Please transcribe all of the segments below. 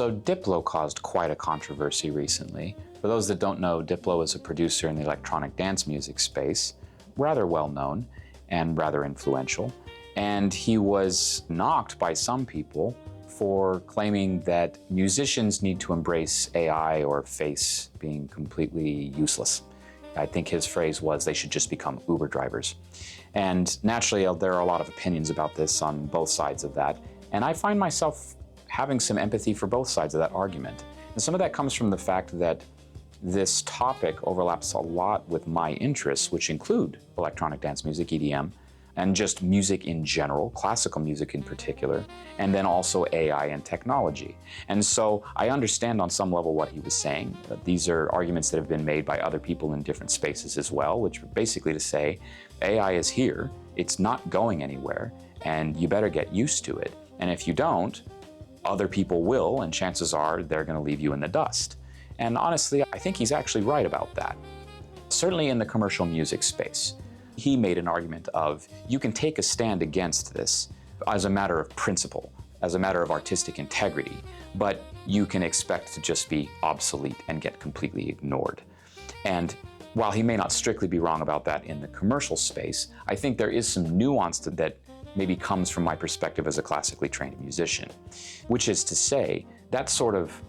So Diplo caused quite a controversy recently. For those that don't know, Diplo is a producer in the electronic dance music space, rather well known and rather influential. And he was knocked by some people for claiming that musicians need to embrace AI or face being completely useless. I think his phrase was they should just become Uber drivers. And naturally, there are a lot of opinions about this on both sides of that. And I find myself having some empathy for both sides of that argument. And some of that comes from the fact that this topic overlaps a lot with my interests, which include electronic dance music, EDM, and just music in general, classical music in particular, and then also AI and technology. And so I understand on some level what he was saying. These are arguments that have been made by other people in different spaces as well, which are basically to say, AI is here, it's not going anywhere, and you better get used to it. And if you don't, other people will, and chances are they're going to leave you in the dust. And honestly, I think he's actually right about that. Certainly in the commercial music space, he made an argument of you can take a stand against this as a matter of principle, as a matter of artistic integrity, but you can expect to just be obsolete and get completely ignored. And while he may not strictly be wrong about that in the commercial space, I think there is some nuance to that maybe comes from my perspective as a classically trained musician, which is to say that sort of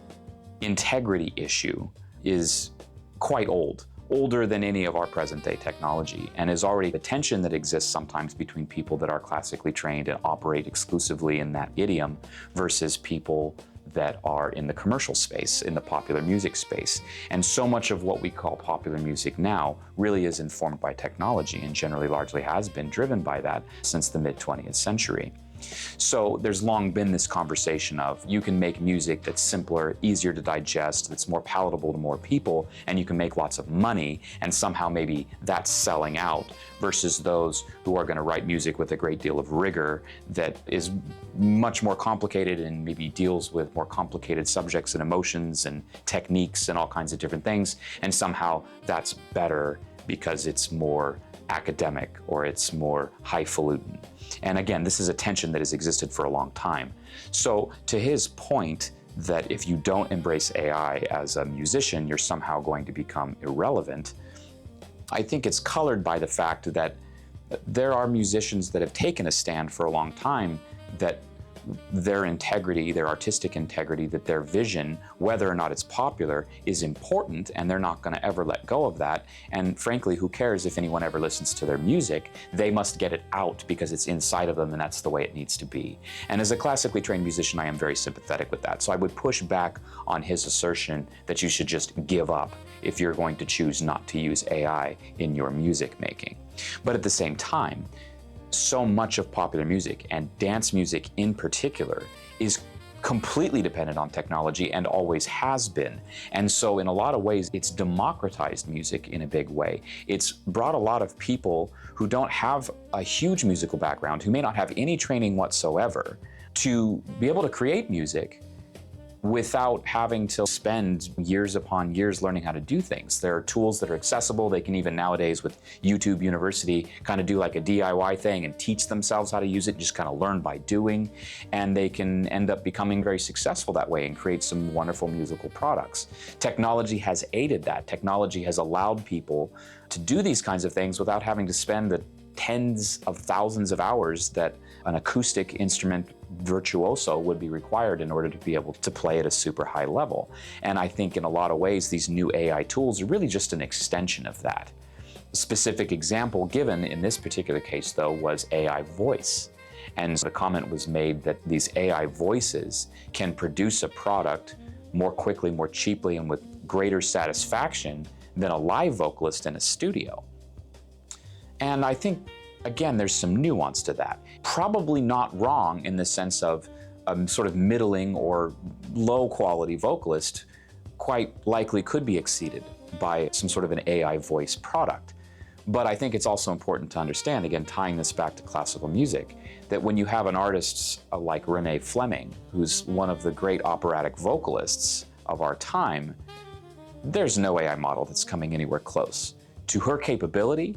integrity issue is quite old, older than any of our present day technology, and is already the tension that exists sometimes between people that are classically trained and operate exclusively in that idiom versus people that are in the commercial space, in the popular music space. And so much of what we call popular music now really is informed by technology and generally largely has been driven by that since the mid-20th century. So there's long been this conversation of you can make music that's simpler, easier to digest, that's more palatable to more people, and you can make lots of money, and somehow maybe that's selling out, versus those who are going to write music with a great deal of rigor that is much more complicated and maybe deals with more complicated subjects and emotions and techniques and all kinds of different things, and somehow that's better because it's more academic or it's more highfalutin. And again, this is a tension that has existed for a long time. So to his point that if you don't embrace AI as a musician, you're somehow going to become irrelevant, I think it's colored by the fact that there are musicians that have taken a stand for a long time that their integrity, their artistic integrity, that their vision, whether or not it's popular, is important, and they're not going to ever let go of that. And frankly, who cares if anyone ever listens to their music? They must get it out because it's inside of them, and that's the way it needs to be. And as a classically trained musician, I am very sympathetic with that. So I would push back on his assertion that you should just give up if you're going to choose not to use AI in your music making. But at the same time, so much of popular music, and dance music in particular, is completely dependent on technology and always has been. And so in a lot of ways, it's democratized music in a big way. It's brought a lot of people who don't have a huge musical background, who may not have any training whatsoever, to be able to create music without having to spend years upon years learning how to do things. There are tools that are accessible. They can even nowadays with YouTube University kind of do like a DIY thing and teach themselves how to use it, just kind of learn by doing. And they can end up becoming very successful that way and create some wonderful musical products. Technology has aided that. Technology has allowed people to do these kinds of things without having to spend the tens of thousands of hours that an acoustic instrument virtuoso would be required in order to be able to play at a super high level. And I think in a lot of ways, these new AI tools are really just an extension of that. A specific example given in this particular case, though, was AI voice. And the comment was made that these AI voices can produce a product more quickly, more cheaply, and with greater satisfaction than a live vocalist in a studio. And I think, again, there's some nuance to that. Probably not wrong in the sense of a sort of middling or low quality vocalist quite likely could be exceeded by some sort of an AI voice product. But I think it's also important to understand, again, tying this back to classical music, that when you have an artist like Renee Fleming, who's one of the great operatic vocalists of our time, there's no AI model that's coming anywhere close to her capability,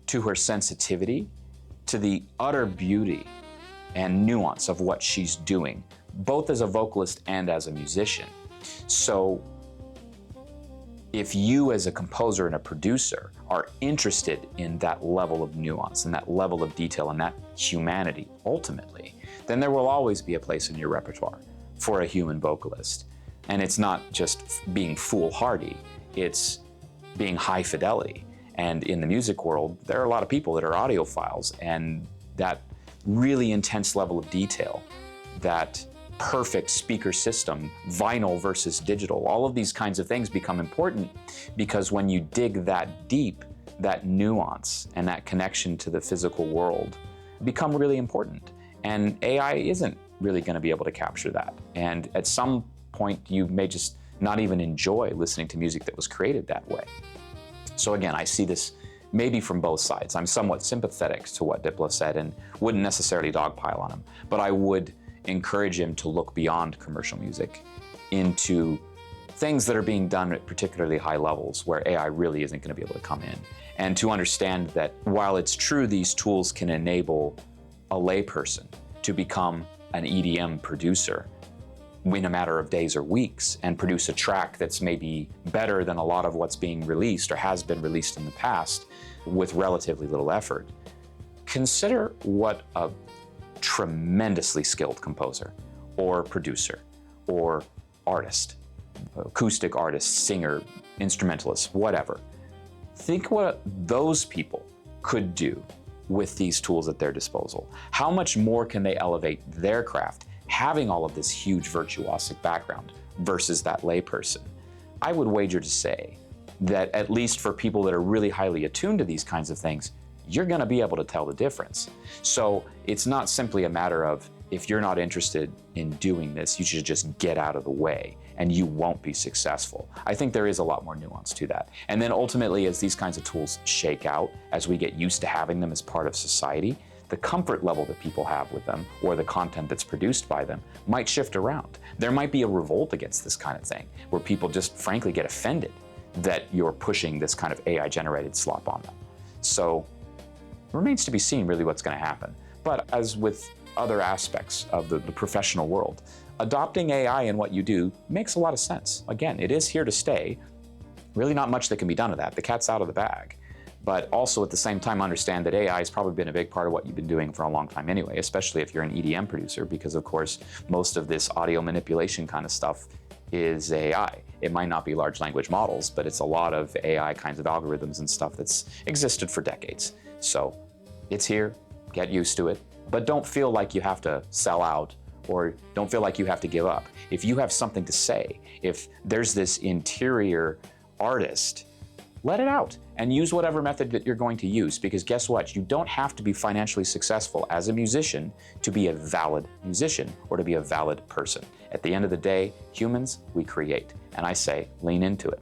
to her sensitivity, to the utter beauty and nuance of what she's doing both as a vocalist and as a musician. So if you as a composer and a producer are interested in that level of nuance and that level of detail and that humanity ultimately, then there will always be a place in your repertoire for a human vocalist. And it's not just being foolhardy, it's being high fidelity. And in the music world, there are a lot of people that are audiophiles, and that really intense level of detail, that perfect speaker system, vinyl versus digital, all of these kinds of things become important because when you dig that deep, that nuance and that connection to the physical world become really important. And AI isn't really going to be able to capture that. And at some point, you may just not even enjoy listening to music that was created that way. So again, I see this maybe from both sides. I'm somewhat sympathetic to what Diplo said and wouldn't necessarily dogpile on him, but I would encourage him to look beyond commercial music into things that are being done at particularly high levels where AI really isn't going to be able to come in. And to understand that while it's true these tools can enable a layperson to become an EDM producer in a matter of days or weeks and produce a track that's maybe better than a lot of what's being released or has been released in the past with relatively little effort, consider what a tremendously skilled composer or producer or artist, acoustic artist, singer, instrumentalist, whatever. Think what those people could do with these tools at their disposal. How much more can they elevate their craft, having all of this huge virtuosic background versus that layperson? I would wager to say that at least for people that are really highly attuned to these kinds of things, you're going to be able to tell the difference. So it's not simply a matter of, if you're not interested in doing this, you should just get out of the way and you won't be successful. I think there is a lot more nuance to that. And then ultimately, as these kinds of tools shake out, as we get used to having them as part of society, the comfort level that people have with them or the content that's produced by them might shift around. There might be a revolt against this kind of thing where people just frankly get offended that you're pushing this kind of AI-generated slop on them. So it remains to be seen really what's going to happen. But as with other aspects of the professional world, adopting AI in what you do makes a lot of sense. Again, it is here to stay. Really not much that can be done with that. The cat's out of the bag. But also at the same time understand that AI has probably been a big part of what you've been doing for a long time anyway, especially if you're an EDM producer, because of course, most of this audio manipulation kind of stuff is AI. It might not be large language models, but it's a lot of AI kinds of algorithms and stuff that's existed for decades. So it's here, get used to it, but don't feel like you have to sell out or don't feel like you have to give up. If you have something to say, if there's this interior artist, let it out and use whatever method that you're going to use, because guess what? You don't have to be financially successful as a musician to be a valid musician or to be a valid person. At the end of the day, humans, we create. And I say, lean into it.